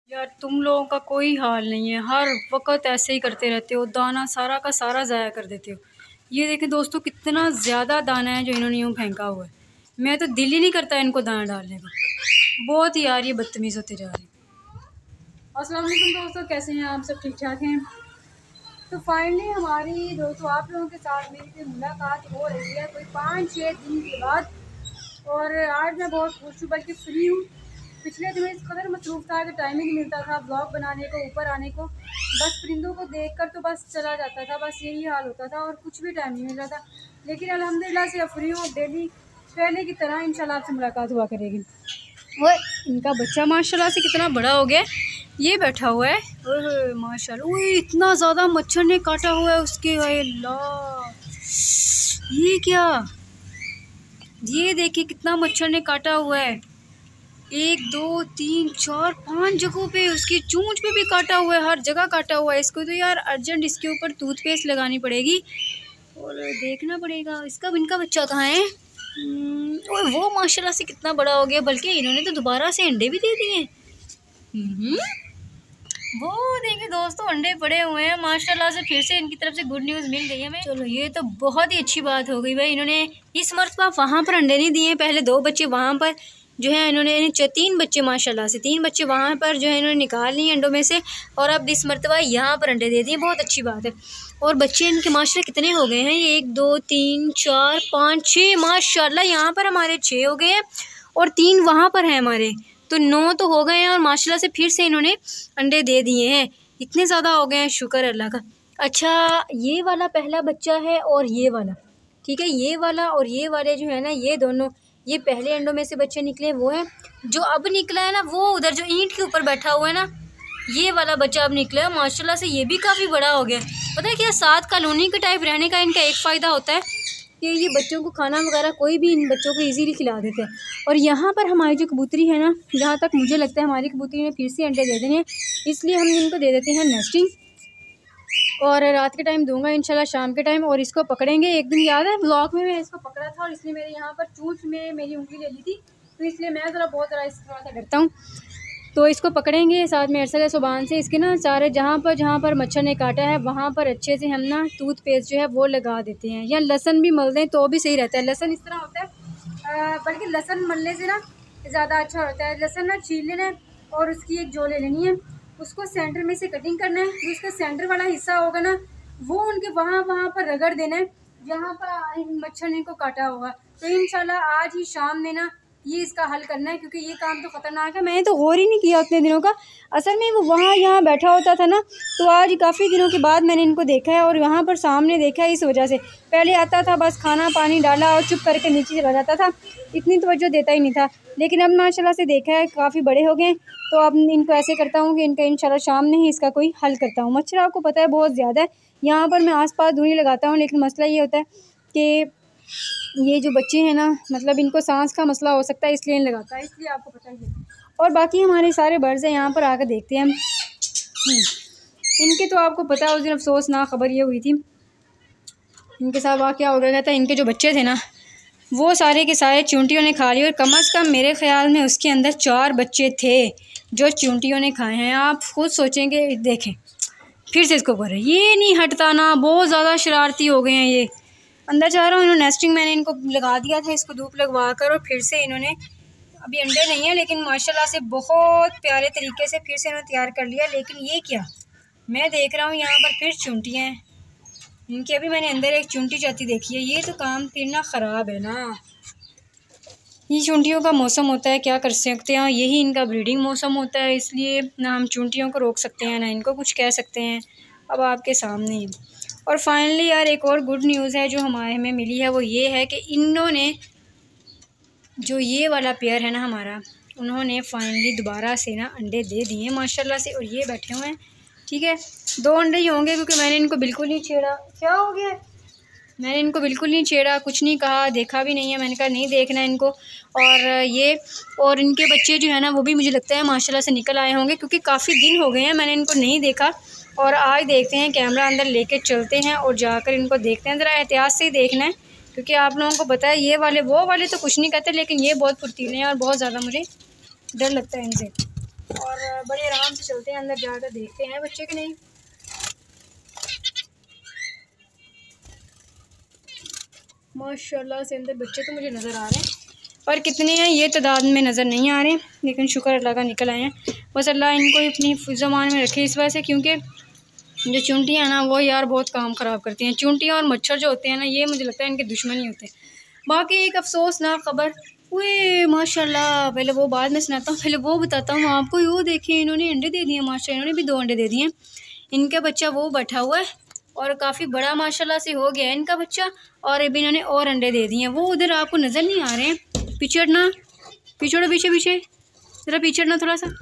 यार तुम लोगों का कोई हाल नहीं है, हर वक्त ऐसे ही करते रहते हो, दाना सारा का सारा ज़ाया कर देते हो। ये देखें दोस्तों, कितना ज़्यादा दाना है जो इन्होंने यूँ फेंका हुआ है। मैं तो दिल ही नहीं करता इनको दाना डालने का। बहुत ही यार ये बदतमीज़ होते जा रहे हैं। अस्सलाम वालेकुम दोस्तों, कैसे हैं आप सब? ठीक ठाक हैं? तो फाइनली हमारी दोस्तों आप लोगों के साथ मेरी फिर मुलाकात हो रही है कोई 5-6 दिन के बाद। और आज मैं बहुत खुश हूँ, बल्कि फ्री हूँ। पिछले दिनों इस कदर मसरूफ़ था कि टाइम ही नहीं मिलता था ब्लॉग बनाने को, ऊपर आने को। बस परिंदों को देखकर तो बस चला जाता था, बस यही हाल होता था और कुछ भी टाइम नहीं मिल रहा था। लेकिन अल्हम्दुलिल्लाह से अब फ्री हूँ, डेली पहले की तरह इंशाल्लाह आपसे मुलाकात हुआ करेगी। वो इनका बच्चा माशाल्लाह से कितना बड़ा हो गया, ये बैठा हुआ है। ओए माशाल्लाह, ओए इतना ज़्यादा मच्छर ने काटा हुआ है उसके। अल्लाह, ये क्या, ये देखिए कितना मच्छर ने काटा हुआ है। 1 2 3 4 5 जगहों पे, उसकी चोंच पे भी काटा हुआ है, हर जगह काटा हुआ है। इसको तो यार अर्जेंट इसके ऊपर टूथपेस्ट लगानी पड़ेगी और देखना पड़ेगा इसका इनका बच्चा कहाँ है। और वो माशाल्लाह से कितना बड़ा हो गया, बल्कि इन्होंने तो दोबारा से अंडे भी दे दिए। वो देखिए दोस्तों, अंडे पड़े हुए हैं माशाल्लाह से। फिर से इनकी तरफ से गुड न्यूज़ मिल गई हमें। चलो ये तो बहुत ही अच्छी बात हो गई भाई। इन्होंने इस मरतबा वहाँ पर अंडे नहीं दिए, पहले 2 बच्चे वहाँ पर जो है इन्होंने 3 बच्चे माशाल्लाह से 3 बच्चे वहाँ पर जो है इन्होंने निकाल लिए अंडों में से, और अब इस मरतबा यहाँ पर अंडे दे दिए। बहुत अच्छी बात है। और बच्चे इनके माशाल्लाह कितने हो गए हैं, ये 1 2 3 4 5 6 माशाल्लाह यहाँ पर हमारे 6 हो गए हैं और 3 वहाँ पर हैं हमारे, तो 9 तो हो गए हैं। और माशाल्लाह से फिर से इन्होंने अंडे दे दिए हैं, इतने ज़्यादा हो गए हैं, शुक्र अल्लाह का। अच्छा, ये वाला पहला बच्चा है और ये वाला, ठीक है, ये वाला और ये वाले जो है ना, ये दोनों, ये पहले अंडों में से बच्चे निकले वो हैं। जो अब निकला है ना, वो उधर जो ईंट के ऊपर बैठा हुआ है ना, ये वाला बच्चा अब निकला है माशाल्लाह से। ये भी काफ़ी बड़ा हो गया। पता है क्या, साथ कॉलोनी के टाइप रहने का इनका एक फ़ायदा होता है कि ये बच्चों को खाना वगैरह कोई भी इन बच्चों को इजीली खिला देते हैं। और यहाँ पर हमारी जो कबूतरी है ना, जहाँ तक मुझे लगता है हमारी कबूतरी ने फिर से अंडे दे देने हैं, इसलिए हम इनको दे देते हैं नेस्टिंग। और रात के टाइम दूंगा इंशाल्लाह, शाम के टाइम। और इसको पकड़ेंगे। एक दिन याद है ब्लॉग में मैं इसको पकड़ा था और इसलिए मेरे यहाँ पर चूंच में मेरी उंगली ले ली थी, तो इसलिए मैं बहुत ज़रा इससे थोड़ा सा डरता हूँ। तो इसको पकड़ेंगे, साथ में अरसल सुबान से इसके ना सारे जहाँ पर मच्छर ने काटा है वहाँ पर अच्छे से हम ना टूथपेस्ट जो है वो लगा देते हैं, या लहसन भी मल दें तो भी सही रहता है। लहसन इस तरह होता है, बल्कि लहसन मलने से ना ज़्यादा अच्छा होता है। लहसन ना छील लेना है और उसकी एक जो ले लेनी है, उसको सेंटर में से कटिंग करना है। जो उसका सेंटर वाला हिस्सा होगा ना, वो उनके वहाँ पर रगड़ देना है जहाँ पर मच्छर ने को काटा होगा। तो इंशाल्लाह आज ही शाम में ना ये इसका हल करना है, क्योंकि ये काम तो ख़तरनाक है। मैंने तो गौर ही नहीं किया उतने दिनों का। असल में वो वहाँ यहाँ बैठा होता था ना, तो आज काफ़ी दिनों के बाद मैंने इनको देखा है और यहाँ पर सामने देखा है। इस वजह से पहले आता था, बस खाना पानी डाला और चुप करके नीचे चला जाता था, इतनी तवज्जो देता ही नहीं था। लेकिन अब माशाल्लाह से देखा है काफ़ी बड़े हो गए। तो अब इनको ऐसे करता हूँ कि इनका इंशाल्लाह शाम में ही इसका कोई हल करता हूँ। मच्छर आपको पता है बहुत ज़्यादा है, यहाँ पर मैं आस-पास दूरी लगाता हूँ, लेकिन मसला ये होता है कि ये जो बच्चे हैं ना, मतलब इनको सांस का मसला हो सकता है, इसलिए नहीं लगाता है, इसलिए आपको पता ही है। और बाकी हमारे सारे बर्ड्स हैं, यहाँ पर आकर देखते हैं हम। इनके तो आपको पता है उस दिन अफसोसनाक खबर ये हुई थी, इनके साथ वाक़या हो गया था। इनके जो बच्चे थे ना, वो सारे के सारे चूंटियों ने खा लिए, और कम अज़ कम मेरे ख़्याल में उसके अंदर 4 बच्चे थे जो चूंटियों ने खाए हैं। आप खुद सोचेंगे, देखें फिर से इसको कर रहे, ये नहीं हटता ना, बहुत ज़्यादा शरारती हो गए हैं ये। अंदर जा रहा हूँ, इन्होंने नेस्टिंग मैंने इनको लगा दिया था, इसको धूप लगवा कर, और फिर से इन्होंने, अभी अंडे नहीं है लेकिन माशाल्लाह से बहुत प्यारे तरीके से फिर से इन्होंने तैयार कर लिया। लेकिन ये क्या, मैं देख रहा हूँ यहाँ पर फिर चूंटियाँ हैं इनकी। अभी मैंने अंदर एक चूंटी जाती देखी है, ये तो काम फिर ना ख़राब है ना। ये चूंटियों का मौसम होता है, क्या कर सकते हैं, यही इनका ब्रीडिंग मौसम होता है, इसलिए ना हम चूंटियों को रोक सकते हैं ना इनको कुछ कह सकते हैं। अब आपके सामने ही। और फाइनली यार एक और गुड न्यूज़ है जो हमें मिली है, वो ये है कि इन्होंने जो ये वाला पेयर है ना हमारा, उन्होंने फाइनली दोबारा से ना अंडे दे दिए माशाल्लाह से। और ये बैठे हुए हैं, ठीक है, 2 अंडे ही होंगे क्योंकि मैंने इनको बिल्कुल नहीं छेड़ा। क्या हो गया, मैंने इनको बिल्कुल नहीं छेड़ा, कुछ नहीं कहा, देखा भी नहीं है, मैंने कहा नहीं देखना इनको। और ये और इनके बच्चे जो है ना, वो भी मुझे लगता है माशाल्लाह से निकल आए होंगे, क्योंकि काफ़ी दिन हो गए हैं मैंने इनको नहीं देखा। और आज देखते हैं, कैमरा अंदर लेके चलते हैं और जाकर इनको देखते हैं। ज़रा एहतियात से ही देखना है, क्योंकि आप लोगों को पता है वो वाले तो कुछ नहीं कहते, लेकिन ये बहुत फुर्तीले हैं और बहुत ज़्यादा मुझे डर लगता है इनसे। और बड़े आराम से चलते हैं, अंदर जाकर देखते हैं बच्चे के नहीं। माशाल्लाह से अंदर बच्चे तो मुझे नज़र आ रहे हैं, पर कितने हैं ये तादाद में नज़र नहीं आ रहे, लेकिन शुक्र अल्लाह का निकल आए हैं। बस अल्लाह इनको अपनी ज़मान में रखे इस वजह से, क्योंकि जो चूंटियाँ हैं ना वो यार बहुत काम ख़राब करती हैं। चूंटियाँ और मच्छर जो होते हैं ना, ये मुझे लगता है इनके दुश्मन ही होते हैं। बाकी एक अफसोसनाक ख़बर, वे माशाल्लाह, पहले वो बाद में सुनाता हूँ, पहले वो बताता हूँ आपको। वो देखें, इन्होंने अंडे दे दिए माशाल्लाह, इन्होंने भी 2 अंडे दे दिए। इनका बच्चा वो बैठा हुआ है और काफ़ी बड़ा माशाल्लाह से हो गया है इनका बच्चा, और अभी इन्होंने और अंडे दे दिए हैं। वो उधर आपको नज़र नहीं आ रहे हैं, पिछड़ना, पिछड़ो पीछे पीछे, ज़रा पिछड़ना, थोड़ा सा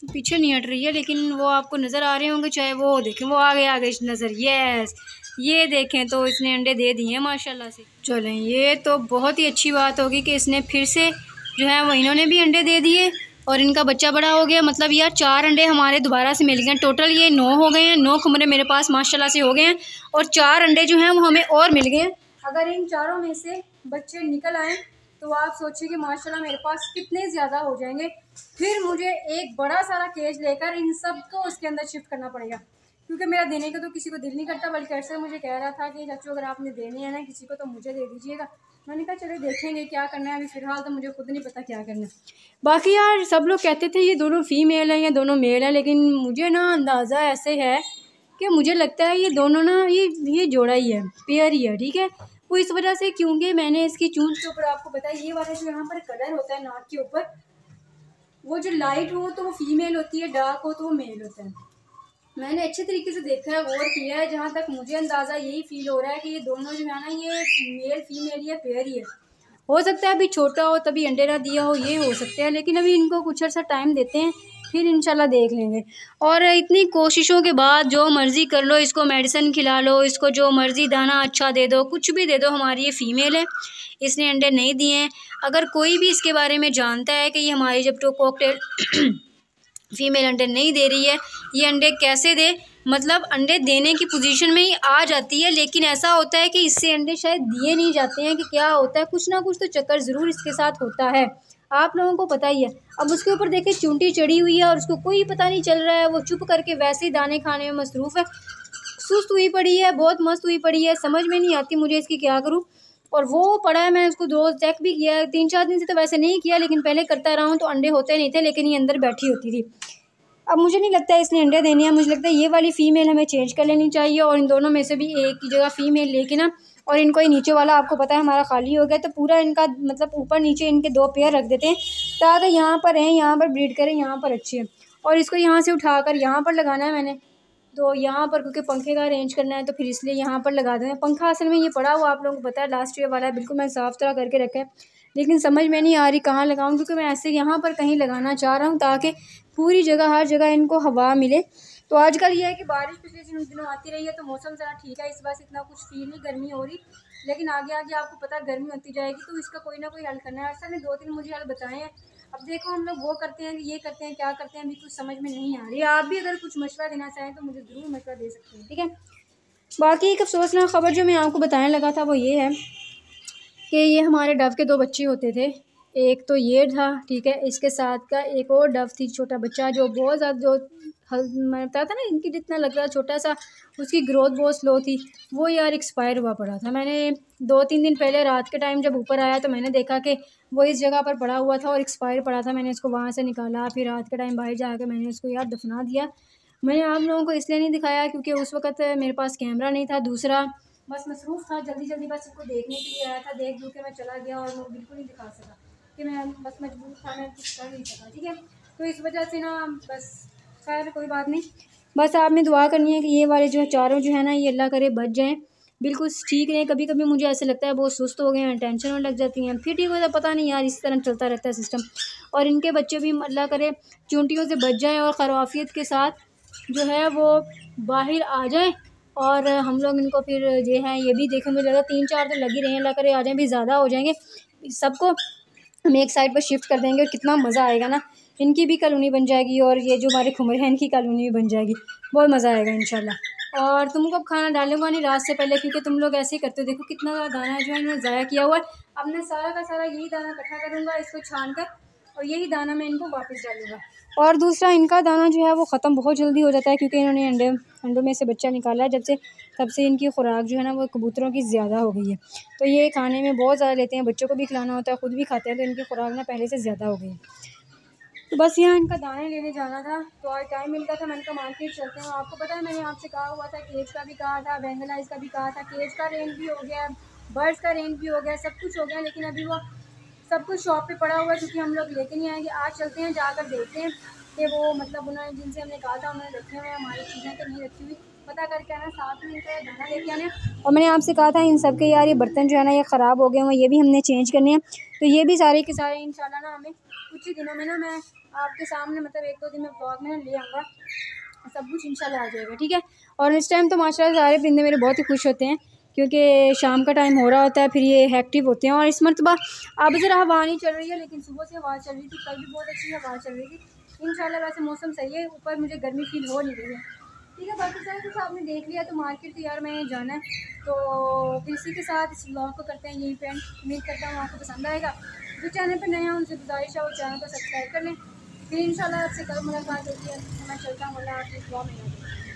पीछे नहीं हट रही है, लेकिन वो आपको नज़र आ रहे होंगे। चाहे वो देखें, वो आगे आगे नज़र, यस, ये देखें तो इसने अंडे दे दिए हैं माशाल्लाह से। चलें, ये तो बहुत ही अच्छी बात होगी कि इसने फिर से जो है वो इन्होंने भी अंडे दे दिए और इनका बच्चा बड़ा हो गया। मतलब यार 4 अंडे हमारे दोबारा से मिल गए, टोटल ये 9 हो गए हैं। 9 कमरे मेरे पास माशाल्लाह से हो गए हैं और 4 अंडे जो हैं वो हमें और मिल गए हैं। अगर इन चारों में से बच्चे निकल आएँ तो आप सोचिए कि माशाल्लाह मेरे पास कितने ज़्यादा हो जाएंगे। फिर मुझे एक बड़ा सारा केज लेकर इन सब को उसके अंदर शिफ्ट करना पड़ेगा, क्योंकि मेरा देने का तो किसी को दिल नहीं करता। बल्कि अक्सर मुझे कह रहा था कि चाचू अगर आपने देने हैं ना किसी को तो मुझे दे दीजिएगा। मैंने कहा चलो देखेंगे क्या करना है, अभी फ़िलहाल तो मुझे खुद नहीं पता क्या करना है। बाकी यार सब लोग कहते थे ये दोनों फ़ीमेल हैं या दोनों मेल हैं, लेकिन मुझे ना अंदाज़ा ऐसे है कि मुझे लगता है ये दोनों ना ये जोड़ा ही है, पेयर ही है, ठीक है। वो इस वजह से क्योंकि मैंने इसकी चूंच के ऊपर आपको बताया, ये वाला जो यहाँ पर कलर होता है नाक के ऊपर, वो जो लाइट हो तो वो फीमेल होती है, डार्क हो तो वो मेल होता है। मैंने अच्छे तरीके से देखा है, गौर किया है, जहाँ तक मुझे अंदाज़ा यही फील हो रहा है कि ये दोनों जो है ना ये मेल फीमेल या पेयर ही है। हो सकता है अभी छोटा हो तभी अंडे ना दिया हो, ये हो सकता है, लेकिन अभी इनको कुछ अर्सा टाइम देते हैं, फिर इंशाल्लाह देख लेंगे। और इतनी कोशिशों के बाद जो मर्ज़ी कर लो, इसको मेडिसिन खिला लो, इसको जो मर्ज़ी दाना अच्छा दे दो, कुछ भी दे दो, हमारी ये फ़ीमेल है, इसने अंडे नहीं दिए हैं। अगर कोई भी इसके बारे में जानता है कि ये हमारी जब तो कॉकटेल फ़ीमेल अंडे नहीं दे रही है, ये अंडे कैसे दे, मतलब अंडे देने की पोजीशन में ही आ जाती है, लेकिन ऐसा होता है कि इससे अंडे शायद दिए नहीं जाते हैं, कि क्या होता है, कुछ ना कुछ तो चक्कर ज़रूर इसके साथ होता है, आप लोगों को पता ही है। अब उसके ऊपर देखिए चूंटी चढ़ी हुई है और उसको कोई पता नहीं चल रहा है, वो चुप करके वैसे ही दाने खाने में मसरूफ़ है, सुस्त हुई पड़ी है, बहुत मस्त हुई पड़ी है, समझ में नहीं आती मुझे इसकी क्या करूँ। और वो पड़ा है, मैंने उसको रोज़ चेक भी किया है, 3-4 दिन से तो वैसे नहीं किया, लेकिन पहले करता रहा हूँ तो अंडे होते नहीं थे, लेकिन ये अंदर बैठी होती थी। अब मुझे नहीं लगता है इसने अंडे देने हैं, मुझे लगता है ये वाली फ़ीमेल हमें चेंज कर लेनी चाहिए और इन दोनों में से भी एक की जगह फ़ीमेल लेके ना, और इनको ये नीचे वाला आपको पता है हमारा खाली हो गया, तो पूरा इनका मतलब ऊपर नीचे इनके 2 पेयर रख देते हैं, ताकि यहाँ पर रहें, यहाँ पर ब्रीड करें, यहाँ पर अच्छे हैं। और इसको यहाँ से उठाकर यहाँ पर लगाना है मैंने, तो यहाँ पर क्योंकि पंखे का अरेंज करना है तो फिर इसलिए यहाँ पर लगा दें। पंखा असल में ये पड़ा हुआ आप लोगों को पता है लास्ट ईयर वाला है, बिल्कुल मैं साफ़ तरह करके रखा है, लेकिन समझ में नहीं आ रही कहाँ लगाऊँ, क्योंकि मैं ऐसे यहाँ पर कहीं लगाना चाह रहा हूँ ताकि पूरी जगह हर जगह इनको हवा मिले। तो आजकल ये है कि बारिश पिछले दिनों आती रही है तो मौसम ज़रा ठीक है, इस बार इतना कुछ फील नहीं गर्मी हो रही, लेकिन आगे आगे आपको पता है गर्मी होती जाएगी, तो इसका कोई ना कोई हल करना है। असल में 2-3 मुझे हल बताए हैं, अब देखो हम लोग वो करते हैं कि ये करते हैं, क्या करते हैं, अभी कुछ समझ में नहीं आ रही। आप भी अगर कुछ मशवरा देना चाहें तो मुझे ज़रूर मशवरा दे सकते हैं, ठीक है। बाकी एक अफसोसनाक ख़बर जो मैं आपको बताने लगा था वो ये है कि ये हमारे डव के 2 बच्चे होते थे, एक तो ये था, ठीक है, इसके साथ का एक और डव थी छोटा बच्चा, जो बहुत ज़्यादा जो मैं बताया था ना इनकी जितना लग रहा छोटा सा, उसकी ग्रोथ बहुत स्लो थी, वो यार एक्सपायर हुआ पड़ा था। मैंने 2-3 दिन पहले रात के टाइम जब ऊपर आया तो मैंने देखा कि वो इस जगह पर पड़ा हुआ था और एक्सपायर पड़ा था। मैंने इसको वहाँ से निकाला, फिर रात के टाइम बाहर जाकर मैंने इसको यार दफना दिया। मैंने आप लोगों को इसलिए नहीं दिखाया क्योंकि उस वक़्त मेरे पास कैमरा नहीं था, दूसरा बस मसरूफ़ था, जल्दी जल्दी बस इसको देखने के लिए आया था, देख दूँ के मैं चला गया और मैं बिल्कुल नहीं दिखा सका कि मैं बस मजबूर था, मैं कुछ कर नहीं सका, ठीक है। तो इस वजह से ना बस खैर कोई बात नहीं, बस आपने दुआ करनी है कि ये वाले जो है चारों जो है ना ये अल्लाह करे बच जाएँ, बिल्कुल ठीक रहें। कभी कभी मुझे ऐसे लगता है बहुत सुस्त हो गए हैं, टेंशन होने लग जाती हैं, फिर ठीक होता है, पता नहीं यार इस तरह चलता रहता है सिस्टम। और इनके बच्चे भी अल्लाह करे चूंटियों से बच जाएँ और खराफियत के साथ जो है वो बाहर आ जाएँ, और हम लोग इनको फिर जो है ये भी देखें, मुझे लगा 3-4 तो लगी रहे हैं, अल्लाह करे आ जाएँ, भी ज़्यादा हो जाएंगे, सबको हम एक साइड पर शिफ्ट कर देंगे और कितना मज़ा आएगा ना, इनकी भी कॉलोनी बन जाएगी और ये जो हमारे खुमर हैं इनकी कॉलोनी भी बन जाएगी, बहुत मज़ा आएगा इंशाल्लाह। और तुमको अब खाना डालूंगा नहीं रात से पहले, क्योंकि तुम लोग ऐसे ही करते हो, देखो कितना दाना है जो है इन्होंने ज़ाया किया हुआ है। अब मैं सारा का सारा यही दाना इकट्ठा करूँगा इसको छान कर, और यही दाना मैं इनको वापस डालूँगा। और दूसरा, इनका दाना जो है वो ख़त्म बहुत जल्दी हो जाता है, क्योंकि इन्होंने अंडों में से बच्चा निकाला है तब से इनकी खुराक जो है ना वो कबूतरों की ज़्यादा हो गई है। तो ये खाने में बहुत ज़्यादा लेते हैं, बच्चों को भी खिलाना होता है, ख़ुद भी खाते हैं, तो इनकी खुराक ना पहले से ज़्यादा हो गई है। तो बस यहाँ इनका दाने लेने जाना था, तो आज टाइम मिल गया था, मैंने कहा मार्केट चलते हैं। आपको पता है मैंने आपसे कहा हुआ था, केज का भी कहा था, बेंगलाइज का भी कहा था। केज का रेंज भी हो गया, बर्ड्स का रेंज भी हो गया, सब कुछ हो गया, लेकिन अभी वो सब कुछ शॉप पे पड़ा हुआ है, क्योंकि हम लोग लेके नहीं आएंगे। आज चलते हैं, जाकर देखते हैं कि वो मतलब उन्होंने जिनसे हमने कहा था उन्होंने रखे हुए हमारी चीज़ें तो नहीं रखी हुई, पता करके आना, साथ में इनका दाना लेके आना। और मैंने आपसे कहा था इन सब के यार ये बर्तन जो है ना ये ख़राब हो गए हैं, ये भी हमने चेंज करने हैं। तो ये भी सारे के सारे इंशाल्लाह ना हमें कुछ ही दिनों में ना मैं आपके सामने मतलब 1-2 दिन में ब्लॉग में ले आऊँगा, सब कुछ इंशाल्लाह आ जाएगा, ठीक है। और इस टाइम तो माशाल्लाह सारे परिंदे मेरे बहुत ही खुश होते हैं, क्योंकि शाम का टाइम हो रहा होता है, फिर ये एक्टिव होते हैं। और इस मरतबा अब ज़रा हवा नहीं चल रही है, लेकिन सुबह से हवा चल रही थी, कल भी बहुत अच्छी हवा चल रही थी। इंशाल्लाह वैसे मौसम सही है, ऊपर मुझे गर्मी फील हो नहीं रही है, ठीक है। बाकी सारा कुछ आपने देख लिया, तो मार्केट तो यार मैं जाना है, तो फिर इसी के साथ इस ब्लॉग को करते हैं यहीं पे एंड। उम्मीद करता हूँ आपको पसंद आएगा। जो चैनल पर नए हैं उनसे गुजारिश है वो चैनल को सब्सक्राइब कर लें। फिर इंशाल्लाह आपसे कल मुलाकात होती है, मैं चलता हूँ, अल्लाह हाफ़िज़, दुआ में याद रखें।